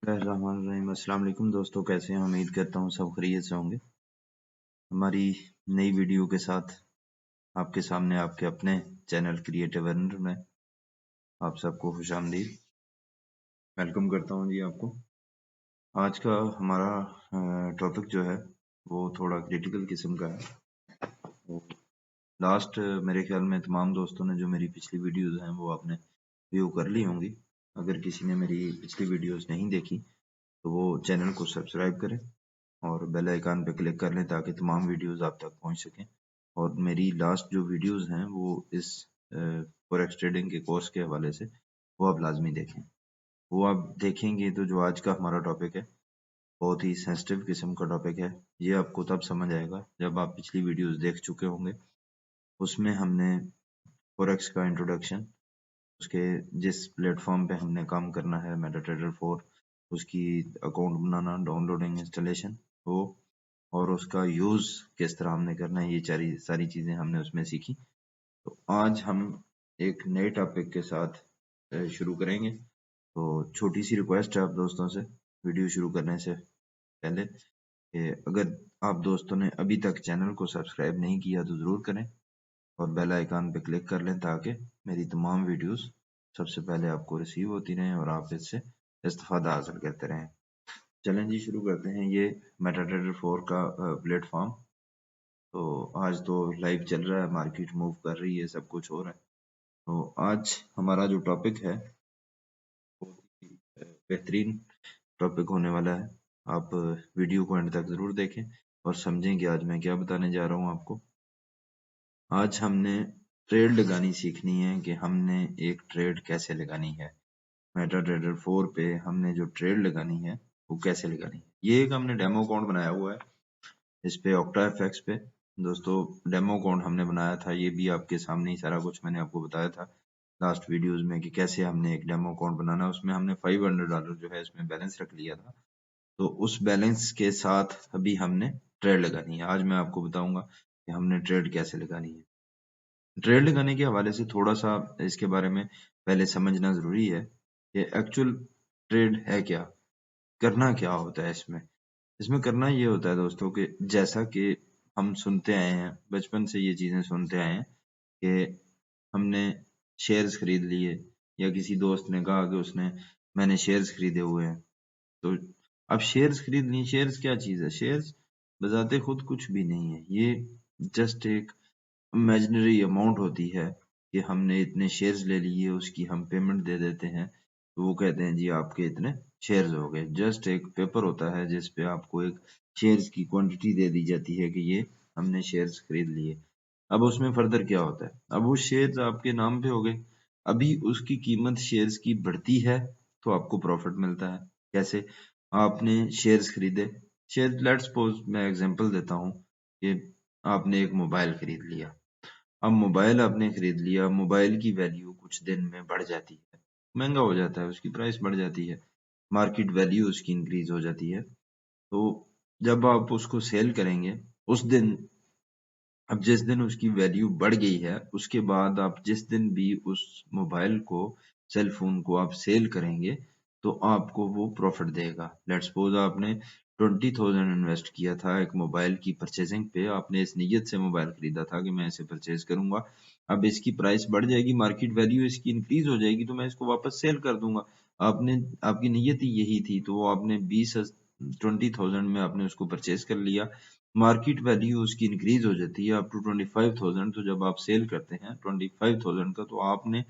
बिस्मिल्लाहिर्रहमानिर्रहीम। अस्सलाम वालेकुम दोस्तों, कैसे हैं? उम्मीद करता हूँ सब खैरियत से होंगे। हमारी नई वीडियो के साथ आपके सामने आपके अपने चैनल क्रिएटिव अर्नर में आप सबको खुशामदीद वेलकम करता हूँ जी आपको। आज का हमारा टॉपिक जो है वो थोड़ा क्रिटिकल किस्म का है। तो लास्ट मेरे ख्याल में तमाम दोस्तों ने जो मेरी पिछली वीडियोज़ हैं वो आपने व्यू कर ली होंगी। अगर किसी ने मेरी पिछली वीडियोज़ नहीं देखी तो वो चैनल को सब्सक्राइब करें और बेल आइकन पे क्लिक कर लें ताकि तमाम वीडियोस आप तक पहुंच सकें। और मेरी लास्ट जो वीडियोस हैं वो इस फॉरेक्स ट्रेडिंग के कोर्स के हवाले से वो आप लाजमी देखें। वो आप देखेंगे तो जो आज का हमारा टॉपिक है बहुत ही सेंसिटिव किस्म का टॉपिक है। ये आपको तब समझ आएगा जब आप पिछली वीडियोस देख चुके होंगे। उसमें हमने फॉरेक्स का इंट्रोडक्शन, उसके जिस प्लेटफॉर्म पे हमने काम करना है मेटाट्रेडर 4, उसकी अकाउंट बनाना, डाउनलोडिंग, इंस्टॉलेशन वो, और उसका यूज़ किस तरह हमने करना है, ये सारी चीज़ें हमने उसमें सीखी। तो आज हम एक नए टॉपिक के साथ शुरू करेंगे। तो छोटी सी रिक्वेस्ट है आप दोस्तों से वीडियो शुरू करने से पहले कि अगर आप दोस्तों ने अभी तक चैनल को सब्सक्राइब नहीं किया तो ज़रूर करें और बेल आइकन पे क्लिक कर लें ताकि मेरी तमाम वीडियोस सबसे पहले आपको रिसीव होती रहें और आप इससे इस्तेफादा हासिल करते रहें। चलें जी, शुरू करते हैं। ये मेटाट्रेडर 4 का प्लेटफॉर्म तो आज तो लाइव चल रहा है, मार्केट मूव कर रही है, सब कुछ हो रहा है। तो आज हमारा जो टॉपिक है बहुत ही बेहतरीन टॉपिक होने वाला है। आप वीडियो को एंड तक ज़रूर देखें और समझें कि आज मैं क्या बताने जा रहा हूँ आपको। आज हमने ट्रेड लगानी सीखनी है कि हमने एक ट्रेड कैसे लगानी है। मेटाट्रेडर 4 पे हमने जो ट्रेड लगानी है वो कैसे लगानी है। ये एक हमने डेमो अकाउंट बनाया हुआ है इस पे OctaFX पे। दोस्तों डेमो अकाउंट हमने बनाया था, ये भी आपके सामने ही सारा कुछ मैंने आपको बताया था लास्ट वीडियोस में कि कैसे हमने एक डेमो अकाउंट बनाना है। उसमें हमने $500 जो है इसमें बैलेंस रख लिया था। तो उस बैलेंस के साथ अभी हमने ट्रेड लगानी है। आज मैं आपको बताऊंगा कि हमने ट्रेड कैसे लगानी है। ट्रेड लगाने के हवाले से थोड़ा सा इसके बारे में पहले समझना जरूरी है कि एक्चुअल ट्रेड है क्या, करना क्या होता है इसमें। इसमें करना ये होता है दोस्तों कि जैसा कि हम सुनते आए हैं, बचपन से ये चीजें सुनते आए हैं कि हमने शेयर्स खरीद लिए या किसी दोस्त ने कहा कि उसने मैंने शेयर्स खरीदे हुए हैं। तो अब शेयर्स खरीद लिए, शेयर्स क्या चीज है? शेयर्स बजाते खुद कुछ भी नहीं है, ये जस्ट एक इमेजिनरी अमाउंट होती है कि हमने इतने शेयर्स ले लिए, उसकी हम पेमेंट दे देते हैं तो वो कहते हैं जी आपके इतने शेयर्स हो गए। जस्ट एक पेपर होता है जिस पे आपको एक शेयर्स की क्वांटिटी दे दी जाती है कि ये हमने शेयर्स खरीद लिए। अब उसमें फर्दर क्या होता है? अब वो शेयर्स आपके नाम पे हो गए, अभी उसकी कीमत शेयर्स की बढ़ती है तो आपको प्रॉफिट मिलता है। कैसे? आपने शेयर्स खरीदे, शेयर लेट्स सपोज मैं एग्जांपल देता हूँ कि आपने एक मोबाइल खरीद लिया। अब मोबाइल आपने खरीद लिया, मोबाइल की वैल्यू कुछ दिन में बढ़ जाती है, महंगा हो जाता है, उसकी प्राइस बढ़ जाती है, मार्केट वैल्यू उसकी इंक्रीज हो जाती है। तो जब आप उसको सेल करेंगे उस दिन, अब जिस दिन उसकी वैल्यू बढ़ गई है उसके बाद आप जिस दिन भी उस मोबाइल को, सेल फोन को आप सेल करेंगे तो आपको वो प्रॉफिट देगा। लेट्स सपोज आपने 20,000 इन्वेस्ट किया था एक मोबाइल की परचेजिंग पे, आपने इस नीयत से मोबाइल खरीदा था कि मैं इसे परचेज करूंगा, अब इसकी प्राइस बढ़ जाएगी, मार्केट वैल्यू इसकी इंक्रीज हो जाएगी तो मैं इसको वापस सेल कर दूंगा। आपने, आपकी नीयत ही यही थी तो वो आपने 20,000 में आपने उसको परचेज कर लिया, मार्केट वैल्यू उसकी इंक्रीज हो जाती है अप टू 25,000। तो जब आप सेल करते हैं 25,000 का तो आपने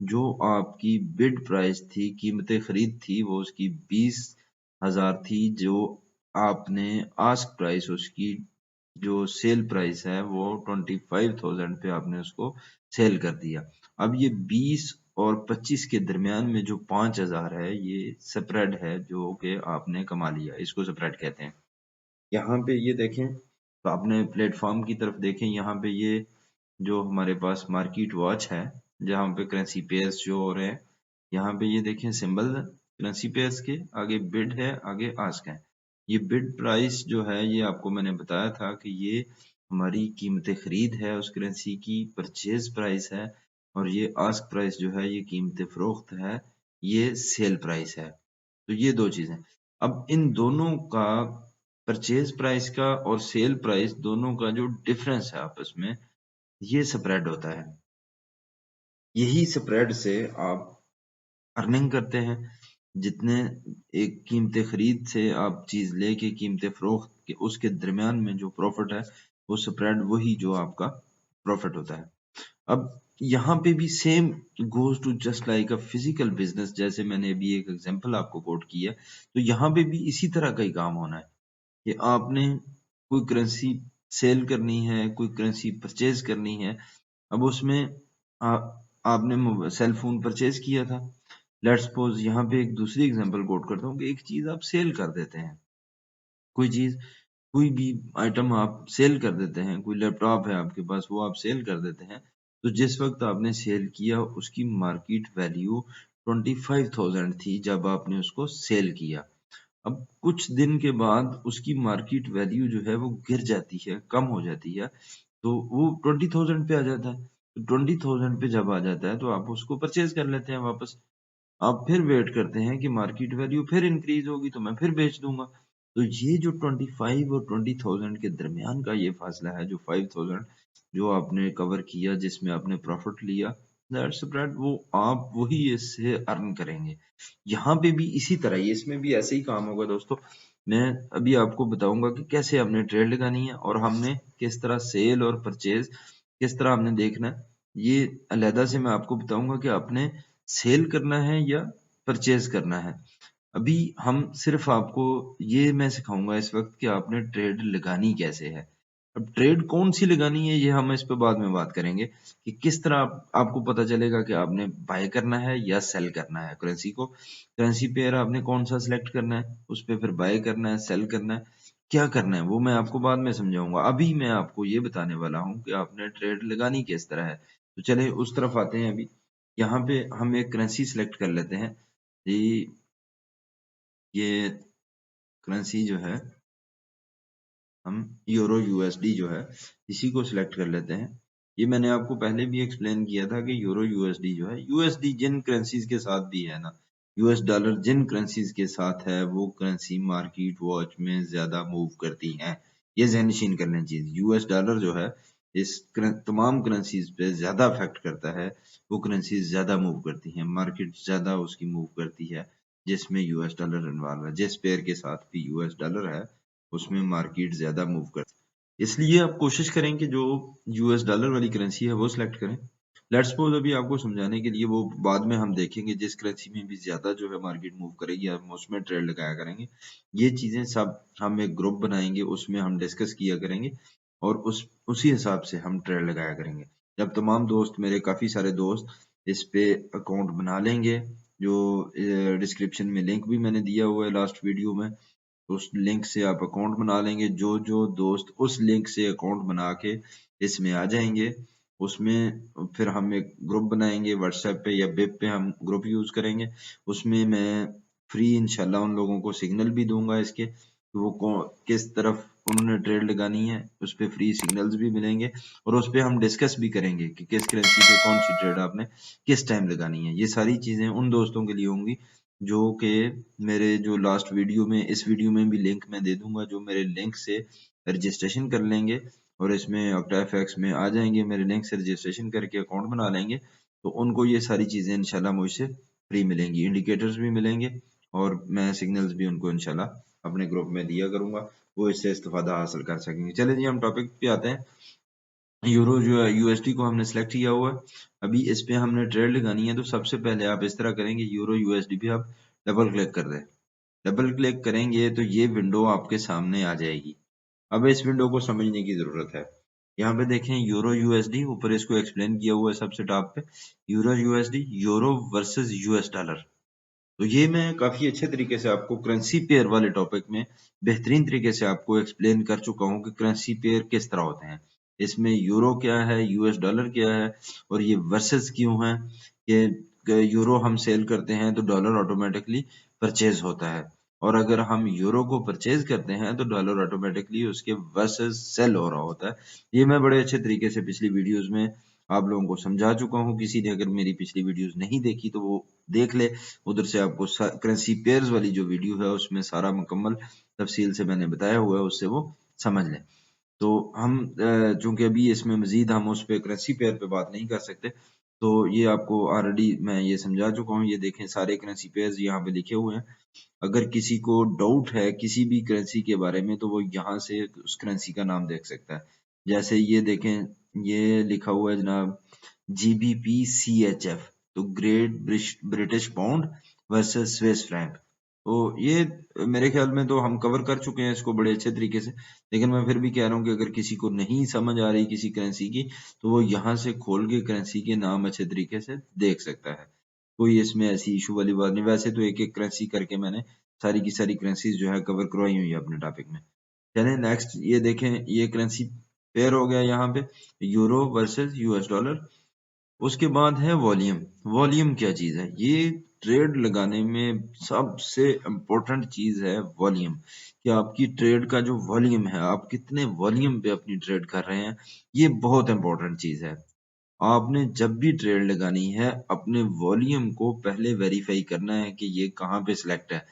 जो आपकी बिड प्राइस थी, कीमत खरीद थी, वो उसकी 20,000 थी, जो आपने आस्क प्राइस उसकी जो सेल प्राइस है वो 25,000 पे आपने उसको सेल कर दिया। अब ये 20 और 25 के दरमियान में जो 5,000 है ये स्प्रेड है जो कि आपने कमा लिया, इसको स्प्रेड कहते हैं। यहाँ पे ये देखें तो आपने प्लेटफॉर्म की तरफ देखें, यहाँ पे ये जो हमारे पास मार्केट वॉच है जहाँ पे करेंसी पेयर्स शो हो रहे हैं, यहाँ पे ये देखें सिंबल करेंसी पेयर्स के आगे बिड है, आगे आस्क है। ये बिड प्राइस जो है ये आपको मैंने बताया था कि ये हमारी कीमत खरीद है उस करेंसी की, परचेज प्राइस है, और ये आस्क प्राइस जो है ये कीमत फरोख्त है, ये सेल प्राइस है। तो ये दो चीजें। अब इन दोनों का परचेज प्राइस का और सेल प्राइस दोनों का जो डिफरेंस है आपस में, ये स्प्रेड होता है। यही स्प्रेड से आप अर्निंग करते हैं। जितने एक कीमत खरीद से आप चीज लेके कीमत फरोख्त के उसके दरमियान में जो प्रॉफिट है, वो स्प्रेड वही जो आपका प्रॉफिट होता है। अब यहाँ पे भी same goes to just like a physical business, जैसे मैंने अभी एक एग्जांपल आपको कोट किया, तो यहाँ पे भी इसी तरह का ही काम होना है कि आपने कोई करेंसी सेल करनी है, कोई करेंसी परचेज करनी है। अब उसमें आपने सेल फोन परचेज किया था। लेट्स सपोज यहाँ पे एक दूसरी एग्जांपल कोट करता हूँ कि एक चीज आप सेल कर देते हैं, कोई चीज, कोई भी आइटम आप सेल कर देते हैं, कोई लैपटॉप है आपके पास, वो आप सेल कर देते हैं। तो जिस वक्त आपने सेल किया उसकी मार्केट वैल्यू 25,000 थी जब आपने उसको सेल किया। अब कुछ दिन के बाद उसकी मार्केट वैल्यू जो है वो गिर जाती है, कम हो जाती है, तो वो 20,000 पे आ जाता है। तो 20,000 पे जब आ जाता है तो आप उसको परचेज कर लेते हैं वापस। आप फिर वेट करते हैं कि मार्केट वैल्यू फिर इंक्रीज होगी तो मैं फिर बेच दूंगा। तो ये जो 25 और 20,000 के दरमियान का ये फासला है, जो 5,000 जो आपने कवर किया, जिसमें आपने प्रॉफिट लिया, दैट्स स्प्रेड, वो आप वही इससे अर्न करेंगे। यहाँ पे भी इसी तरह ही, इसमें भी ऐसे ही काम होगा दोस्तों। मैं अभी आपको बताऊंगा कि कैसे हमने ट्रेड लगानी है और हमने किस तरह सेल और परचेज किस तरह हमने देखना है। ये अलहदा से मैं आपको बताऊंगा कि आपने सेल करना है या परचेज करना है। अभी हम सिर्फ आपको ये मैं सिखाऊंगा इस वक्त कि आपने ट्रेड लगानी कैसे है। अब ट्रेड कौन सी लगानी है ये हम इस पे बाद में बात करेंगे कि किस तरह आपको पता चलेगा कि आपने बाय करना है या सेल करना है करेंसी को। करेंसी पेयर आपने कौन सा सिलेक्ट करना है, उस पे फिर बाय करना है, सेल करना है, क्या करना है, वो मैं आपको बाद में समझाऊंगा। अभी मैं आपको ये बताने वाला हूँ कि आपने ट्रेड लगानी किस तरह है। तो चले उस तरफ आते हैं। अभी यहाँ पे हम एक करेंसी सिलेक्ट कर लेते हैं जी। ये करेंसी जो है, हम यूरो यूएसडी जो है इसी को सिलेक्ट कर लेते हैं। ये मैंने आपको पहले भी एक्सप्लेन किया था कि यूरो यूएसडी जो है, यूएसडी जिन करेंसीज के साथ भी है ना, यूएस डॉलर जिन करेंसीज के साथ है, वो करेंसी मार्केट वॉच में ज्यादा मूव करती हैं। ये ज़हन-नशीन कर लें चीज, यूएस डॉलर जो है इस तमाम करेंसीज पे ज्यादा अफेक्ट करता है। वो करेंसीज ज्यादा मूव करती हैं, मार्केट ज्यादा उसकी मूव करती है जिसमें यूएस डॉलर इन्वॉल्व है। जिस पेयर के साथ भी यूएस डॉलर है उसमें मार्केट ज्यादा मूव करती है। इसलिए आप कोशिश करें कि जो यूएस डॉलर वाली करेंसी है वो सिलेक्ट करें। लेट्स सपोज अभी आपको समझाने के लिए, वो बाद में हम देखेंगे, जिस करेंसी में भी ज्यादा जो है मार्केट मूव करेगी हम उसमें ट्रेड लगाया करेंगे। ये चीजें सब हम एक ग्रुप बनाएंगे, उसमें हम डिस्कस किया करेंगे और उसी हिसाब से हम ट्रेड लगाया करेंगे। जब तमाम दोस्त, मेरे काफी सारे दोस्त इस पे अकाउंट बना लेंगे, जो डिस्क्रिप्शन में लिंक भी मैंने दिया हुआ है लास्ट वीडियो में, उस लिंक से आप अकाउंट बना लेंगे। जो जो दोस्त उस लिंक से अकाउंट बना के इसमें आ जाएंगे, उसमें फिर हम एक ग्रुप बनाएंगे व्हाट्सएप पे या बिप पे, हम ग्रुप यूज करेंगे। उसमें मैं फ्री इंशाल्लाह उन लोगों को सिग्नल भी दूंगा इसके, तो वो किस तरफ उन्होंने ट्रेड लगानी है, उस पे फ्री सिग्नल्स भी मिलेंगे और उस पे हम डिस्कस भी करेंगे कि किस करेंसी पे कौन सी ट्रेड आपने किस टाइम लगानी है। ये सारी चीजें उन दोस्तों के लिए होंगी जो कि मेरे जो लास्ट वीडियो में, इस वीडियो में भी लिंक मैं दे दूंगा, जो मेरे लिंक से रजिस्ट्रेशन कर लेंगे और इसमें ऑक्टाफैक्स में आ जाएंगे, मेरे लिंक से रजिस्ट्रेशन करके अकाउंट बना लेंगे, तो उनको ये सारी चीजें इंशाल्लाह मुझसे फ्री मिलेंगी, इंडिकेटर्स भी मिलेंगे और मैं सिग्नल्स भी उनको इंशाल्लाह अपने ग्रुप में दिया करूंगा, वो इससे इस्तेफादा हासिल कर सकेंगे। चलिए जी, हम टॉपिक पे आते हैं। यूरो जो है, यूएसडी को हमने सेलेक्ट किया हुआ है। अभी इस पे हमने ट्रेड लगानी है, तो सबसे पहले आप इस तरह करेंगे, यूरो यूएसडी पे आप डबल क्लिक कर दें। डबल क्लिक करेंगे तो ये विंडो आपके सामने आ जाएगी। अब इस विंडो को समझने की जरूरत है। यहाँ पे देखें यूरो यूएसडी, ऊपर इसको एक्सप्लेन किया हुआ है सबसे टॉप पे, euro USD, euro versus US dollar. तो ये मैं काफी अच्छे तरीके से आपको करेंसी पेयर वाले टॉपिक में बेहतरीन तरीके से आपको एक्सप्लेन कर चुका हूँ कि करेंसी पेयर किस तरह होते हैं। इसमें यूरो क्या है, यूएस डॉलर क्या है और ये वर्सेस क्यों है। ये यूरो हम सेल करते हैं तो डॉलर ऑटोमेटिकली परचेज होता है, और अगर हम यूरो को परचेज करते हैं तो डॉलर ऑटोमेटिकली उसके वर्सेस सेल हो रहा होता है। ये मैं बड़े अच्छे तरीके से पिछली वीडियोस में आप लोगों को समझा चुका हूँ। किसी ने अगर मेरी पिछली वीडियोस नहीं देखी तो वो देख ले, उधर से आपको करेंसी पेयर्स वाली जो वीडियो है उसमें सारा मुकम्मल तफसील से मैंने बताया हुआ है, उससे वो समझ लें। तो हम चूंकि अभी इसमें मजीद हम उस पे करेंसी पेयर पे बात नहीं कर सकते, तो ये आपको ऑलरेडी मैं ये समझा चुका हूँ। ये देखें सारे करेंसी पेयर्स यहाँ पे लिखे हुए हैं। अगर किसी को डाउट है किसी भी करेंसी के बारे में तो वो यहाँ से उस करेंसी का नाम देख सकता है। जैसे ये देखें, ये लिखा हुआ है जनाब GBP-CHF, तो great British pound versus Swiss franc. तो ये मेरे ख्याल में तो हम कवर कर चुके हैं इसको बड़े अच्छे तरीके से, लेकिन मैं फिर भी कह रहा हूँ कि अगर किसी को नहीं समझ आ रही किसी करेंसी की तो वो यहाँ से खोल के करेंसी के नाम अच्छे तरीके से देख सकता है। कोई इसमें ऐसी इशू वाली बात नहीं। वैसे तो एक एक करेंसी करके मैंने सारी की सारी करेंसीज जो है कवर करवाई हुई है अपने टॉपिक में। चलें नेक्स्ट, ये देखें ये करेंसी पेयर हो गया यहाँ पे यूरो वर्सेस US डॉलर। उसके बाद है वॉल्यूम। वॉल्यूम क्या चीज है? ये ट्रेड लगाने में सबसे इम्पोर्टेंट चीज है वॉल्यूम, कि आपकी ट्रेड का जो वॉल्यूम है, आप कितने वॉल्यूम पे अपनी ट्रेड कर रहे हैं, ये बहुत इंपॉर्टेंट चीज है। आपने जब भी ट्रेड लगानी है अपने वॉल्यूम को पहले वेरीफाई करना है कि ये कहाँ पे सिलेक्ट है।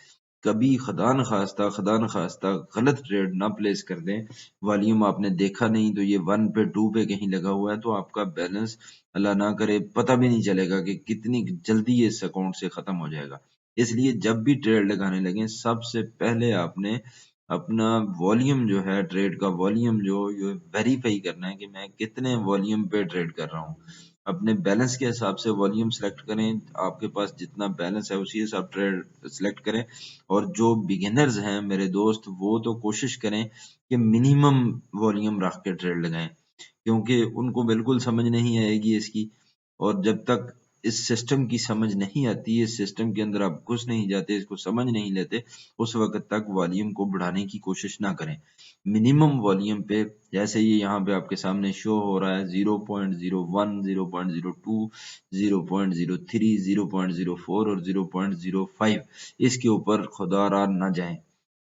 कभी खुदा न खास्ता गलत ट्रेड ना प्लेस कर दें। वॉल्यूम आपने देखा नहीं तो ये 1 पे 2 पे कहीं लगा हुआ है तो आपका बैलेंस अल्लाह ना करे पता भी नहीं चलेगा कि कितनी जल्दी ये इस अकाउंट से खत्म हो जाएगा। इसलिए जब भी ट्रेड लगाने लगे सबसे पहले आपने अपना वॉल्यूम जो है, ट्रेड का वॉल्यूम जो ये वेरीफाई करना है कि मैं कितने वॉल्यूम पे ट्रेड कर रहा हूँ। अपने बैलेंस के हिसाब से वॉल्यूम सेलेक्ट करें, आपके पास जितना बैलेंस है उसी हिसाब ट्रेड सेलेक्ट करें। और जो बिगिनर्स हैं मेरे दोस्त, वो तो कोशिश करें कि मिनिमम वॉल्यूम रख के ट्रेड लगाएं, क्योंकि उनको बिल्कुल समझ नहीं आएगी इसकी। और जब तक इस सिस्टम की समझ नहीं आती, इस सिस्टम के अंदर आप घुस नहीं जाते, इसको समझ नहीं लेते, उस वक्त तक वॉल्यूम को बढ़ाने की कोशिश ना करें। मिनिमम वॉल्यूम पे, जैसे ये यहाँ पे आपके सामने शो हो रहा है 0.01, 0.02, 0.03, 0.04 और 0.05, इसके ऊपर खुदारा ना जाएं।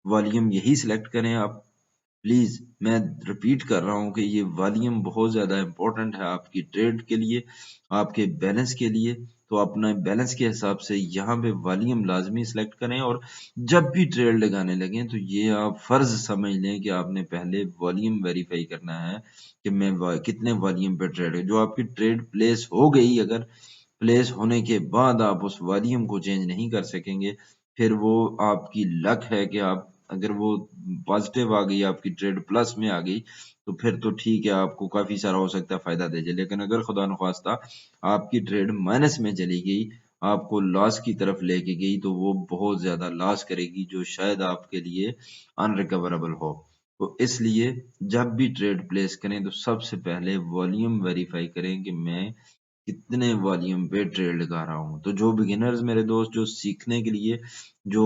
वॉल्यूम यही सिलेक्ट करें आप प्लीज। मैं रिपीट कर रहा हूँ कि ये वॉल्यूम बहुत ज्यादा इंपॉर्टेंट है आपकी ट्रेड के लिए, आपके बैलेंस के लिए। तो अपना बैलेंस के हिसाब से यहाँ पे वॉल्यूम लाजमी सिलेक्ट करें। और जब भी ट्रेड लगाने लगे तो ये आप फर्ज समझ लें कि आपने पहले वॉल्यूम वेरीफाई करना है कि मैं कितने वॉल्यूम पे ट्रेड है। जो आपकी ट्रेड प्लेस हो गई, अगर प्लेस होने के बाद आप उस वॉल्यूम को चेंज नहीं कर सकेंगे, फिर वो आपकी लक है कि आप, अगर वो पॉजिटिव आ गई, आपकी ट्रेड प्लस में आ गई, तो फिर तो ठीक है, आपको काफी सारा हो सकता है फायदा दे जाए। लेकिन अगर खुदा न खास्ता आपकी ट्रेड माइनस में चली गई, आपको लॉस की तरफ लेके गई, तो वो बहुत ज्यादा लॉस करेगी जो शायद आपके लिए अनरिकवरेबल हो। तो इसलिए जब भी ट्रेड प्लेस करें तो सबसे पहले वॉल्यूम वेरीफाई करें कि मैं कितने वॉल्यूम पे ट्रेड लगा रहा हूँ। तो जो बिगिनर्स मेरे दोस्त, जो सीखने के लिए, जो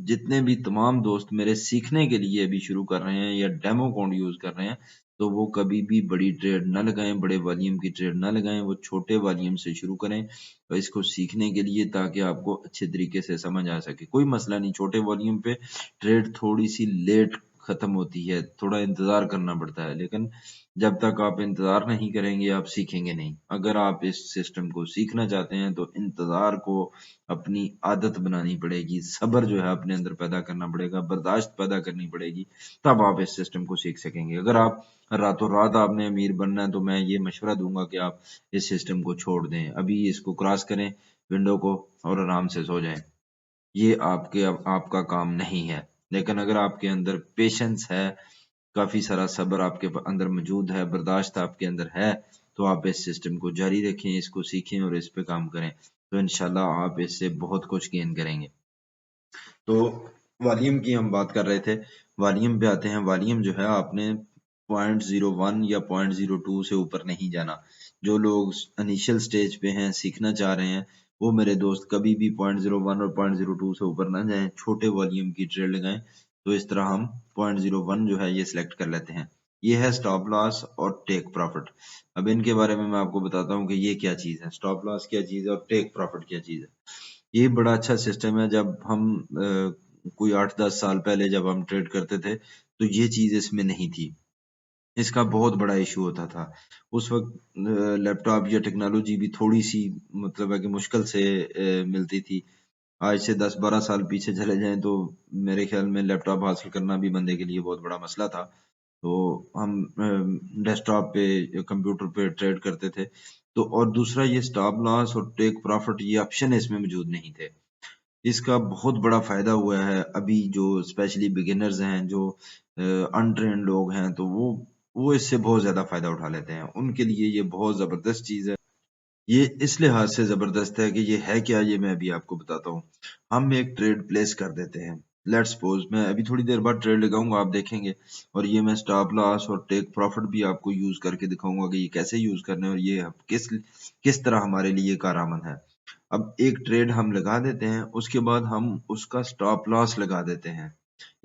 जितने भी तमाम दोस्त मेरे सीखने के लिए अभी शुरू कर रहे हैं या डेमो अकाउंट यूज कर रहे हैं, तो वो कभी भी बड़ी ट्रेड ना लगाएं, बड़े वॉल्यूम की ट्रेड ना लगाएं। वो छोटे वॉल्यूम से शुरू करें और इसको सीखने के लिए, ताकि आपको अच्छे तरीके से समझ आ सके। कोई मसला नहीं, छोटे वॉल्यूम पे ट्रेड थोड़ी सी लेट खत्म होती है, थोड़ा इंतजार करना पड़ता है, लेकिन जब तक आप इंतजार नहीं करेंगे आप सीखेंगे नहीं। अगर आप इस सिस्टम को सीखना चाहते हैं तो इंतजार को अपनी आदत बनानी पड़ेगी, सब्र जो है अपने अंदर पैदा करना पड़ेगा, बर्दाश्त पैदा करनी पड़ेगी, तब आप इस सिस्टम को सीख सकेंगे। अगर आप रातों रात आपने अमीर बनना है तो मैं ये मशवरा दूंगा कि आप इस सिस्टम को छोड़ दें, अभी इसको क्रॉस करें विंडो को और आराम से सो जाएं। ये आपका काम नहीं है। लेकिन अगर आपके अंदर पेशेंस है, काफी सारा सब्र आपके अंदर मौजूद है, बर्दाश्त आपके अंदर है, तो आप इस सिस्टम को जारी रखें, इसको सीखें और इस पे काम करें, तो इंशाल्लाह आप इससे बहुत कुछ गेन करेंगे। तो वॉल्यूम की हम बात कर रहे थे, वॉल्यूम पे आते हैं। वॉल्यूम जो है आपने 0.01 या 0.02 से ऊपर नहीं जाना। जो लोग इनिशियल स्टेज पे हैं, सीखना चाह रहे हैं, वो मेरे दोस्त कभी भी 0.01 और 0.02 से ऊपर ना जाएं, छोटे वॉल्यूम की ट्रेड लगाएं। तो इस तरह हम 0.01 जो है ये सिलेक्ट कर लेते हैं। ये है स्टॉप लॉस और टेक प्रॉफिट। अब इनके बारे में मैं आपको बताता हूँ कि ये क्या चीज है, स्टॉप लॉस क्या चीज है और टेक प्रॉफिट क्या चीज है। ये बड़ा अच्छा सिस्टम है। जब हम कोई 8-10 साल पहले जब हम ट्रेड करते थे तो ये चीज इसमें नहीं थी। इसका बहुत बड़ा इशू होता था। उस वक्त लैपटॉप या टेक्नोलॉजी भी थोड़ी सी मतलब है कि मुश्किल से मिलती थी। आज से 10-12 साल पीछे चले जाएं तो मेरे ख्याल में लैपटॉप हासिल करना भी बंदे के लिए बहुत बड़ा मसला था। तो हम डेस्कटॉप पे या कंप्यूटर पे ट्रेड करते थे। तो और दूसरा ये स्टॉप लॉस और टेक प्रॉफिट ये ऑप्शन इसमें मौजूद नहीं थे। इसका बहुत बड़ा फायदा हुआ है अभी जो स्पेशली बिगिनर्स हैं, जो अनट्रेन्ड लोग हैं, तो वो इससे बहुत ज्यादा फायदा उठा लेते हैं। उनके लिए ये बहुत जबरदस्त चीज है। ये इस लिहाज से जबरदस्त है कि ये है क्या, ये मैं अभी आपको बताता हूँ। हम एक ट्रेड प्लेस कर देते हैं। लेट्स सपोज मैं अभी थोड़ी देर बाद ट्रेड लगाऊंगा, आप देखेंगे। और ये मैं स्टॉप लॉस और टेक प्रॉफिट भी आपको यूज करके दिखाऊंगा कि ये कैसे यूज करने हैं और ये किस तरह हमारे लिए कारआमद है। अब एक ट्रेड हम लगा देते हैं, उसके बाद हम उसका स्टॉप लॉस लगा देते हैं,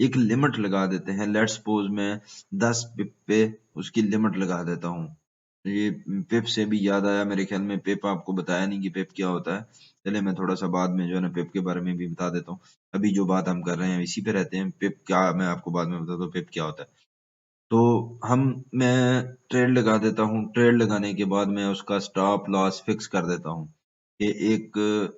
एक लिमिट लगा देते हैं। लेट्स सपोज मैं 10 पिप पे उसकी लिमिट लगा देता हूँ। ये पिप से भी याद आया, मेरे ख्याल में पिप आपको बताया नहीं कि पिप क्या होता है। चले मैं थोड़ा सा बाद में जो है ना पिप के बारे में भी बता देता हूँ। अभी जो बात हम कर रहे हैं इसी पे रहते हैं। पिप क्या, मैं आपको बाद में बताता हूँ पिप क्या होता है। तो मैं ट्रेड लगा देता हूँ। ट्रेड लगाने के बाद मैं उसका स्टॉप लॉस फिक्स कर देता हूँ कि एक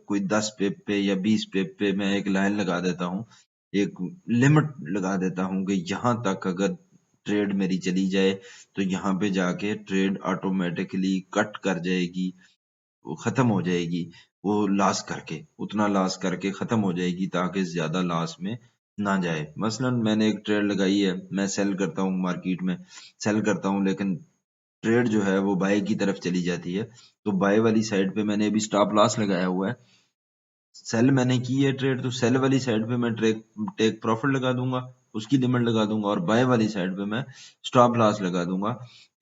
कोई 10 पिप पे या 20 पिप पे मैं एक लाइन लगा देता हूँ। एक लिमिट लगा देता हूँ कि यहाँ तक अगर ट्रेड मेरी चली जाए तो यहाँ पे जाके ट्रेड ऑटोमेटिकली कट कर जाएगी, वो खत्म हो जाएगी। वो लॉस करके, उतना लॉस करके खत्म हो जाएगी ताकि ज्यादा लॉस में ना जाए। मसलन मैंने एक ट्रेड लगाई है, मैं सेल करता हूँ मार्केट में, सेल करता हूँ, लेकिन ट्रेड जो है वो बाय की तरफ चली जाती है। तो बाय वाली साइड पे मैंने अभी स्टॉप लॉस लगाया हुआ है। सेल मैंने की है ट्रेड, तो सेल वाली साइड पे मैं टेक प्रॉफिट लगा दूंगा, उसकी लिमिट लगा दूंगा। और बाय वाली साइड पे मैं स्टॉप लॉस लगा दूंगा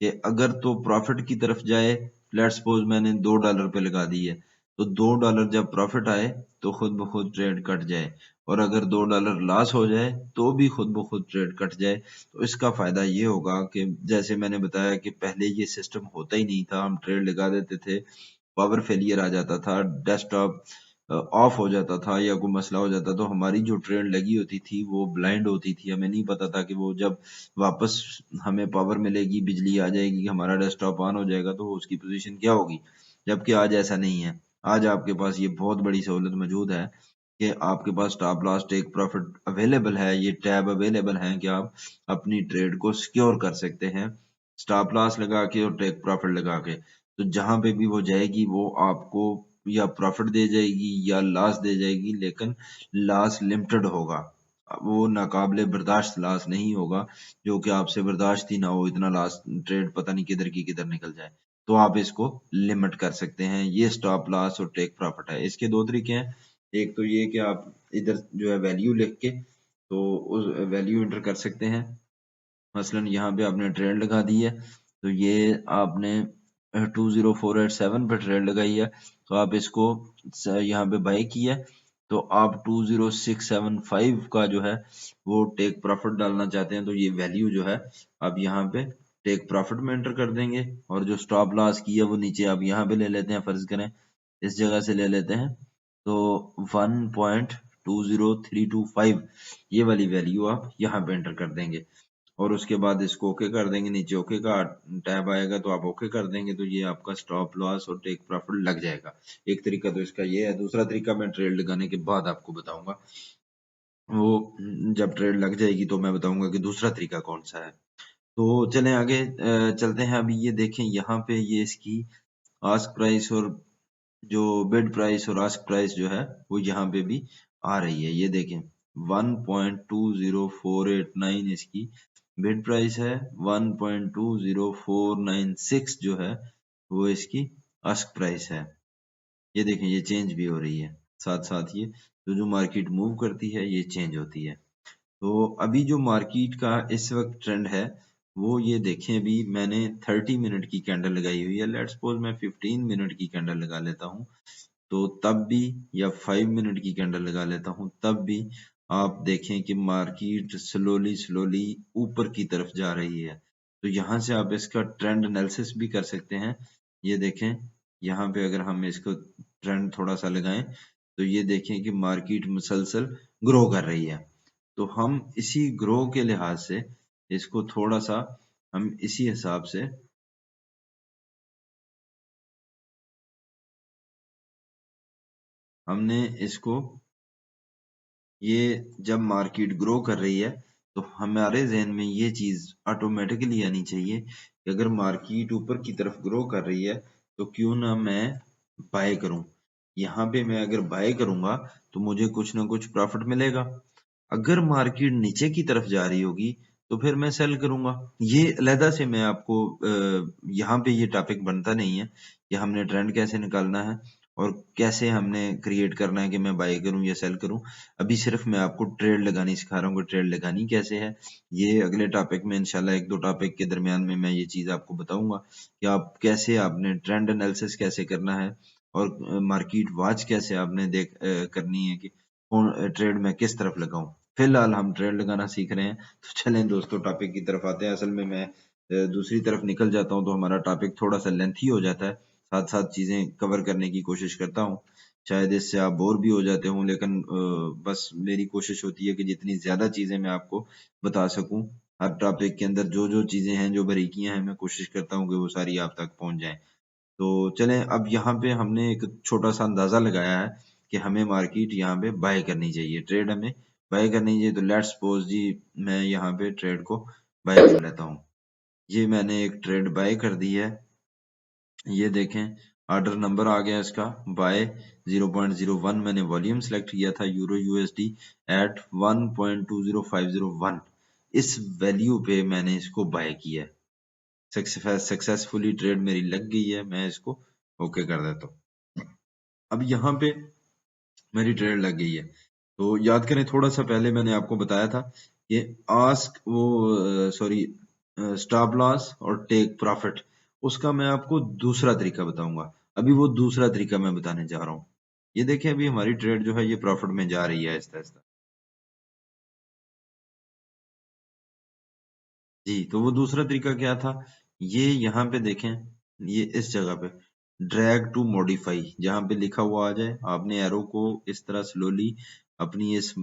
कि अगर तो प्रॉफिट की तरफ जाए। लेट्स सपोज मैंने $2 पे लगा दी है, तो $2 जब प्रॉफिट आए तो खुद ब खुद ट्रेड कट जाए। और अगर $2 लॉस हो जाए तो भी खुद ब खुद ट्रेड कट जाए। तो इसका फायदा ये होगा कि जैसे मैंने बताया कि पहले ये सिस्टम होता ही नहीं था। हम ट्रेड लगा देते थे, पावर फेलियर आ जाता था, डेस्कटॉप ऑफ हो जाता था या कोई मसला हो जाता, तो हमारी जो ट्रेड लगी होती थी वो ब्लाइंड होती थी। हमें नहीं पता था कि वो जब वापस हमें पावर मिलेगी, बिजली आ जाएगी, हमारा डेस्कटॉप ऑन हो जाएगा, तो उसकी पोजीशन क्या होगी। जबकि आज ऐसा नहीं है। आज आपके पास ये बहुत बड़ी सहूलत मौजूद है कि आपके पास stop loss take profit available है, ये टैब अवेलेबल है कि आप अपनी ट्रेड को सिक्योर कर सकते हैं स्टॉप लॉस लगा के और टेक प्रॉफिट लगा के। तो जहां पे भी वो जाएगी वो आपको या प्रॉफिट दे जाएगी या लॉस दे जाएगी, लेकिन लॉस लिमिटेड होगा। वो नाकाबिले बर्दाश्त लॉस नहीं होगा जो कि आपसे बर्दाश्त ही ना हो, इतना लॉस ट्रेड पता नहीं किधर की किधर निकल जाए। तो आप इसको लिमिट कर सकते हैं। ये स्टॉप लॉस और टेक प्रॉफिट है। इसके दो तरीके हैं। एक तो ये कि आप इधर जो है वैल्यू लिख के तो उस वैल्यू एंटर कर सकते हैं। मसलन यहाँ पे आपने ट्रेड लगा दी है, तो ये आपने 20487 पे ट्रेड लगाई है, तो आप इसको यहाँ पे बाय किया है। तो आप 20675 का जो है वो टेक प्रॉफिट डालना चाहते हैं, तो ये वैल्यू जो है आप यहाँ पे टेक प्रॉफिट में एंटर कर देंगे। और जो स्टॉप लॉस की है वो नीचे आप यहाँ पे ले लेते हैं, फर्ज करें इस जगह से ले लेते हैं, तो 1.20325 ये वाली वैल्यू आप यहाँ पे एंटर कर देंगे। और उसके बाद इसको ओके कर देंगे। नीचे ओके का टैब आएगा तो आप ओके कर देंगे, तो ये आपका स्टॉप लॉस और टेक प्रॉफिट लग जाएगा। एक तरीका तो इसका ये है। दूसरा तरीका मैं ट्रेड लगाने के बाद आपको बताऊंगा। वो जब ट्रेड लग जाएगी तो मैं बताऊंगा कि दूसरा तरीका कौन सा है। तो चलें आगे चलते हैं। अभी ये देखें यहाँ पे ये इसकी आस्क प्राइस और जो बिड प्राइस और आस्क प्राइस जो है वो यहाँ पे भी आ रही है। ये देखें 1.20489 इसकी बिड प्राइस है, 1.20496 जो है वो इसकी आस्क प्राइस है। ये देखें ये चेंज भी हो रही है, साथ साथ ये जो मार्केट मूव करती है ये चेंज होती है। तो अभी जो मार्केट का इस वक्त ट्रेंड है वो ये देखें। अभी मैंने 30 मिनट की कैंडल लगाई हुई है। लेट्स सपोज मैं 15 मिनट की कैंडल लगा लेता हूँ, तो तब भी, या 5 मिनट की कैंडल लगा लेता हूँ तब भी आप देखें कि मार्केट स्लोली स्लोली ऊपर की तरफ जा रही है। तो यहाँ से आप इसका ट्रेंड एनालिसिस भी कर सकते हैं। ये देखें यहाँ पे अगर हम इसको ट्रेंड थोड़ा सा लगाएं तो ये देखें कि मार्केट मुसलसल ग्रो कर रही है। तो हम इसी ग्रो के लिहाज से इसको थोड़ा सा हम इसी हिसाब से हमने इसको, ये जब मार्केट ग्रो कर रही है तो हमारे जहन में ये चीज ऑटोमेटिकली आनी चाहिए कि अगर मार्केट ऊपर की तरफ ग्रो कर रही है तो क्यों ना मैं बाय करूं। यहाँ पे मैं अगर बाय करूंगा तो मुझे कुछ ना कुछ प्रॉफिट मिलेगा। अगर मार्केट नीचे की तरफ जा रही होगी तो फिर मैं सेल करूंगा। ये अलहदा से मैं आपको यहाँ पे ये टॉपिक बनता नहीं है कि हमने ट्रेंड कैसे निकालना है और कैसे हमने क्रिएट करना है कि मैं बाय करूं या सेल करूं। अभी सिर्फ मैं आपको ट्रेड लगानी सिखा रहा हूँ कि ट्रेड लगानी कैसे है। ये अगले टॉपिक में इंशाल्लाह, एक दो टॉपिक के दरमियान में मैं ये चीज आपको बताऊंगा कि आप कैसे, आपने ट्रेंड एनालिसिस कैसे करना है और मार्केट वॉच कैसे आपने करनी है कि कौन ट्रेड में किस तरफ लगाऊं। फिलहाल हम ट्रेड लगाना सीख रहे हैं, तो चलें दोस्तों टॉपिक की तरफ आते हैं। असल में मैं दूसरी तरफ निकल जाता हूं तो हमारा टॉपिक थोड़ा सा लेंथी हो जाता है। साथ साथ चीजें कवर करने की कोशिश करता हूँ, शायद इससे आप बोर भी हो जाते हों, लेकिन बस मेरी कोशिश होती है कि जितनी ज्यादा चीजें मैं आपको बता सकूं हर टॉपिक के अंदर, जो जो चीजें हैं, जो बारीकियां हैं, मैं कोशिश करता हूँ कि वो सारी आप तक पहुंच जाएं। तो चलें, अब यहाँ पे हमने एक छोटा सा अंदाजा लगाया है कि हमें मार्केट यहाँ पे बाय करनी चाहिए, ट्रेड हमें बाय करनी चाहिए। तो लेट्स सपोज जी मैं यहाँ पे ट्रेड को बाय कर लेता हूँ। ये मैंने एक ट्रेड बाय कर दी है, ये देखें ऑर्डर नंबर आ गया इसका बाय 0.01। मैंने वॉल्यूम सेलेक्ट किया था यूरो यूएसडी एट 1.20501। इस वैल्यू पे मैंने इसको बाय किया है। सक्सेसफुली ट्रेड मेरी लग गई है, मैं इसको ओके कर देता हूँ। अब यहाँ पे मेरी ट्रेड लग गई है, तो याद करें थोड़ा सा पहले मैंने आपको बताया था कि आस्क वो सॉरी स्टॉप लॉस और टेक प्रॉफिट, उसका मैं आपको दूसरा तरीका बताऊंगा। अभी वो दूसरा तरीका मैं बताने जा रहा हूँ। ये देखिए अभी हमारी ट्रेड जो है ये प्रॉफिट में जा रही है आहिस्ता आहिस्ता। जी, तो वो दूसरा तरीका क्या था, ये यहाँ पे देखें, ये इस जगह पे ड्रैग टू मॉडिफाई जहाँ पे लिखा हुआ आ जाए, आपने एरो को इस तरह स्लोली अपनी इस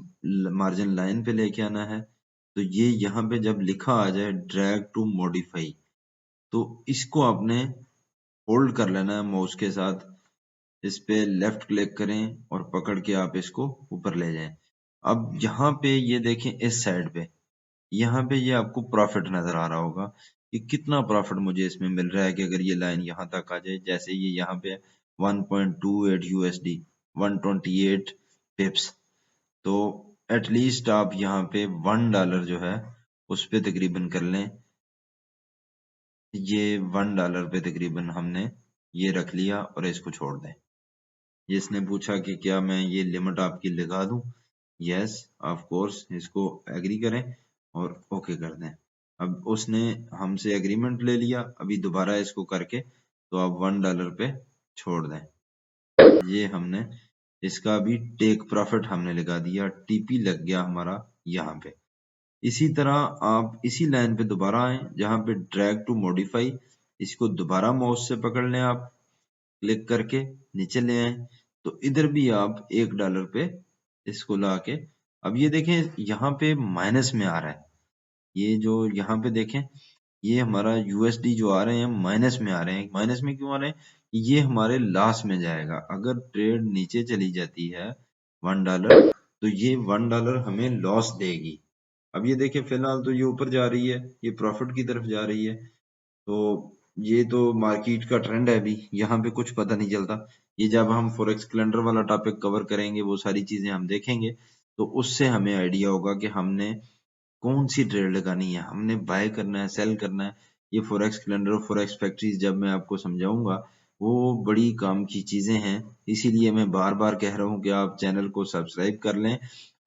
मार्जिन लाइन पे लेके आना है। तो ये यहाँ पे जब लिखा आ जाए ड्रैग टू मॉडिफाई, तो इसको आपने होल्ड कर लेना है माउस के साथ। इस पे लेफ्ट क्लिक करें और पकड़ के आप इसको ऊपर ले जाएं। अब यहाँ पे ये देखें इस साइड पे, यहाँ पे ये आपको प्रॉफिट नजर आ रहा होगा कि कितना प्रॉफिट मुझे इसमें मिल रहा है कि अगर ये लाइन यहाँ तक आ जाए, जैसे ये यहाँ पे 1.28 यूएसडी 128 पिप्स, तो एटलीस्ट आप यहाँ पे $1 जो है उस पे तकरीबन कर लें। ये $1 पे तकरीबन हमने ये रख लिया और इसको छोड़ दें। इसने पूछा कि क्या मैं ये लिमिट आपकी लगा दूं, यस ऑफ कोर्स, इसको एग्री करें और ओके कर दें। अब उसने हमसे एग्रीमेंट ले लिया, अभी दोबारा इसको करके तो आप $1 पे छोड़ दें। ये हमने इसका अभी टेक प्रॉफिट हमने लगा दिया, टीपी लग गया हमारा यहाँ पे। इसी तरह आप इसी लाइन पे दोबारा आए जहां पे ड्रैग टू मॉडिफाई, इसको दोबारा माउस से पकड़ लें आप, क्लिक करके नीचे ले आए, तो इधर भी आप $1 पे इसको ला के, अब ये देखें यहाँ पे माइनस में आ रहा है। ये जो यहाँ पे देखें ये हमारा यूएसडी जो आ रहे हैं माइनस में आ रहे हैं। माइनस में क्यों आ रहे हैं, ये हमारे लॉस में जाएगा। अगर ट्रेड नीचे चली जाती है $1 तो ये $1 हमें लॉस देगी। अब ये देखिए फिलहाल तो ये ऊपर जा रही है, ये प्रॉफिट की तरफ जा रही है। तो ये तो मार्केट का ट्रेंड है, अभी यहाँ पे कुछ पता नहीं चलता। ये जब हम फॉरेक्स कैलेंडर वाला टॉपिक कवर करेंगे वो सारी चीजें हम देखेंगे, तो उससे हमें आइडिया होगा कि हमने कौन सी ट्रेड लगानी है, हमने बाय करना है, सेल करना है। ये फॉरेक्स कैलेंडर और फॉरेक्स फैक्ट्रीज जब मैं आपको समझाऊंगा वो बड़ी काम की चीजें हैं। इसीलिए मैं बार बार कह रहा हूँ कि आप चैनल को सब्सक्राइब कर लें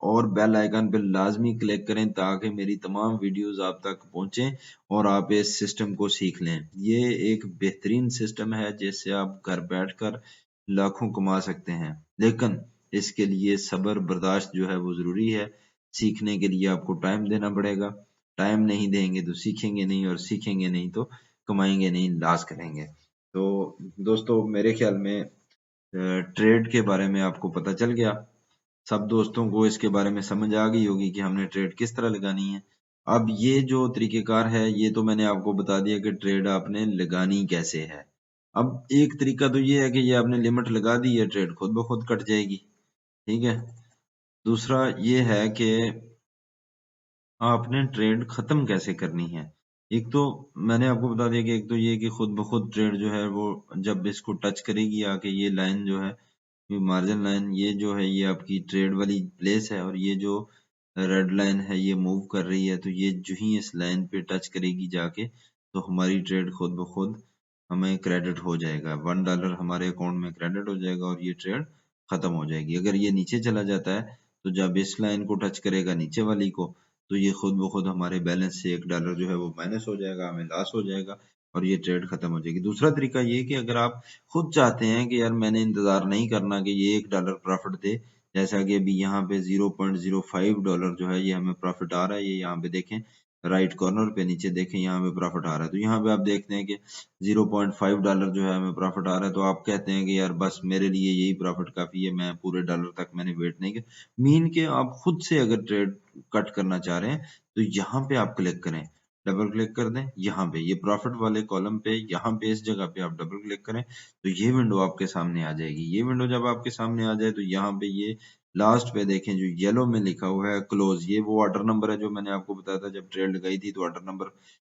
और बेल आइकन पे लाजमी क्लिक करें ताकि मेरी तमाम वीडियोस आप तक पहुंचे और आप इस सिस्टम को सीख लें। ये एक बेहतरीन सिस्टम है जिससे आप घर बैठकर लाखों कमा सकते हैं, लेकिन इसके लिए सब्र बर्दाश्त जो है वो जरूरी है। सीखने के लिए आपको टाइम देना पड़ेगा, टाइम नहीं देंगे तो सीखेंगे नहीं, और सीखेंगे नहीं तो कमाएंगे नहीं, लॉस करेंगे। तो दोस्तों मेरे ख्याल में ट्रेड के बारे में आपको पता चल गया। सब दोस्तों को इसके बारे में समझ आ गई होगी कि हमने ट्रेड किस तरह लगानी है। अब ये जो तरीकेकार है ये तो मैंने आपको बता दिया कि ट्रेड आपने लगानी कैसे है। अब एक तरीका तो ये है कि ये आपने लिमिट लगा दी है, ट्रेड खुद ब खुद कट जाएगी, ठीक है। दूसरा ये है कि आपने ट्रेड खत्म कैसे करनी है। एक तो मैंने आपको बता दिया कि एक तो ये कि खुद ब खुद ट्रेड जो है वो जब इसको टच करेगी आके, ये लाइन जो है, ये मार्जिन लाइन, ये जो है ये आपकी ट्रेड वाली प्लेस है, और ये जो रेड लाइन है ये मूव कर रही है, तो ये जो ही इस लाइन पे टच करेगी जाके, तो हमारी ट्रेड खुद ब खुद हमें क्रेडिट हो जाएगा, $1 हमारे अकाउंट में क्रेडिट हो जाएगा और ये ट्रेड खत्म हो जाएगी। अगर ये नीचे चला जाता है तो जब इस लाइन को टच करेगा नीचे वाली को, तो ये खुद ब खुद हमारे बैलेंस से $1 जो है वो माइनस हो जाएगा, हमें लॉस हो जाएगा और ये ट्रेड खत्म हो जाएगी। दूसरा तरीका ये कि अगर आप खुद चाहते हैं कि यार मैंने इंतजार नहीं करना कि ये $1 प्रॉफिट दे, जैसा कि अभी यहाँ पे $0.05 जो है ये हमें प्रॉफिट आ रहा है, ये यहाँ पे देखें राइट कॉर्नर पे नीचे देखें यहाँ पे प्रॉफिट आ रहा है, तो यहाँ पे आप देखते हैं कि $0.5 जो है हमें प्रॉफिट आ रहा है, तो आप कहते हैं कि यार बस मेरे लिए यही प्रॉफिट काफी है, मैं पूरे डॉलर तक मैंने वेट नहीं किया। मीन के आप खुद से अगर ट्रेड कट करना चाह रहे हैं तो यहाँ पे आप क्लिक करें, डबल क्लिक कर दें, यहाँ पे ये प्रॉफिट वाले कॉलम पे, यहाँ पे इस जगह पे आप डबल क्लिक करें तो ये विंडो आपके सामने आ जाएगी। ये विंडो जब आपके सामने आ जाए तो यहाँ पे ये लास्ट पे देखें जो येलो में लिखा हुआ है क्लोज, ये वो ऑर्डर नंबर है जो मैंने आपको बताया था जब ट्रेड लगाई थी, तो ऑर्डर नंबर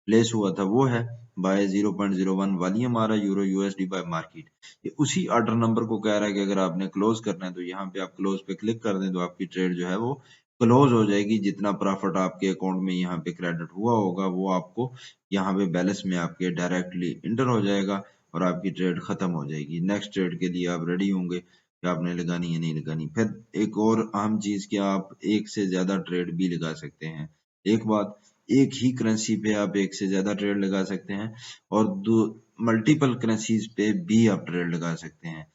प्लेस हुआ था वो है बाय 0.01 वॉल्यूम आ रहा है यूरो यूएसडी बाय मार्केट। ये उसी ऑर्डर नंबर को कह रहा है कि अगर आपने क्लोज करना है तो यहाँ पे आप क्लोज पे क्लिक कर दें तो आपकी ट्रेड जो है वो क्लोज हो जाएगी। जितना प्रॉफिट आपके अकाउंट में यहाँ पे क्रेडिट हुआ होगा वो आपको यहाँ पे बैलेंस में आपके डायरेक्टली इंटर हो जाएगा और आपकी ट्रेड खत्म हो जाएगी। नेक्स्ट ट्रेड के लिए आप रेडी होंगे कि आपने लगानी है नहीं लगानी। फिर एक और अहम चीज कि आप एक से ज्यादा ट्रेड भी लगा सकते हैं। एक बात, एक ही करेंसी पे आप एक से ज्यादा ट्रेड लगा सकते हैं और दो मल्टीपल करेंसीज पे भी आप ट्रेड लगा सकते हैं।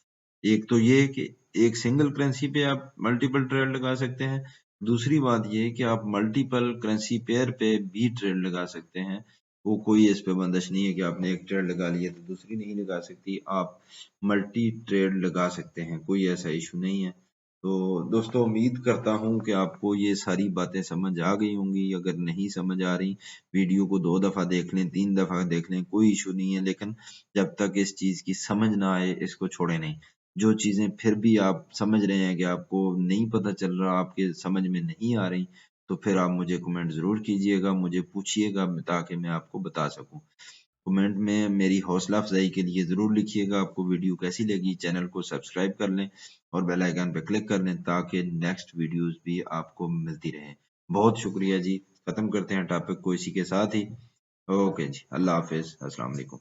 एक तो ये कि एक सिंगल करेंसी पे आप मल्टीपल ट्रेड लगा सकते हैं। दूसरी बात ये है कि आप मल्टीपल करेंसी पेयर पे भी ट्रेड लगा सकते हैं। वो कोई इस पे बंदिश नहीं है कि आपने एक ट्रेड लगा ली है तो दूसरी नहीं लगा सकती, आप मल्टी ट्रेड लगा सकते हैं, कोई ऐसा इशू नहीं है। तो दोस्तों उम्मीद करता हूँ कि आपको ये सारी बातें समझ आ गई होंगी। अगर नहीं समझ आ रही, वीडियो को 2 दफा देख लें, 3 दफा देख लें, कोई इशू नहीं है, लेकिन जब तक इस चीज की समझ ना आए इसको छोड़े नहीं। जो चीजें फिर भी आप समझ रहे हैं कि आपको नहीं पता चल रहा, आपके समझ में नहीं आ रही, तो फिर आप मुझे कमेंट जरूर कीजिएगा, मुझे पूछिएगा ताकि मैं आपको बता सकूं। कमेंट में मेरी हौसला अफजाई के लिए जरूर लिखिएगा आपको वीडियो कैसी लगी। चैनल को सब्सक्राइब कर लें और बेल आइकन पर क्लिक कर लें ताकि नेक्स्ट वीडियोस भी आपको मिलती रहे। बहुत शुक्रिया जी। खत्म करते हैं टॉपिक को इसी के साथ ही। ओके जी, अल्लाह हाफिज, अस्सलाम वालेकुम।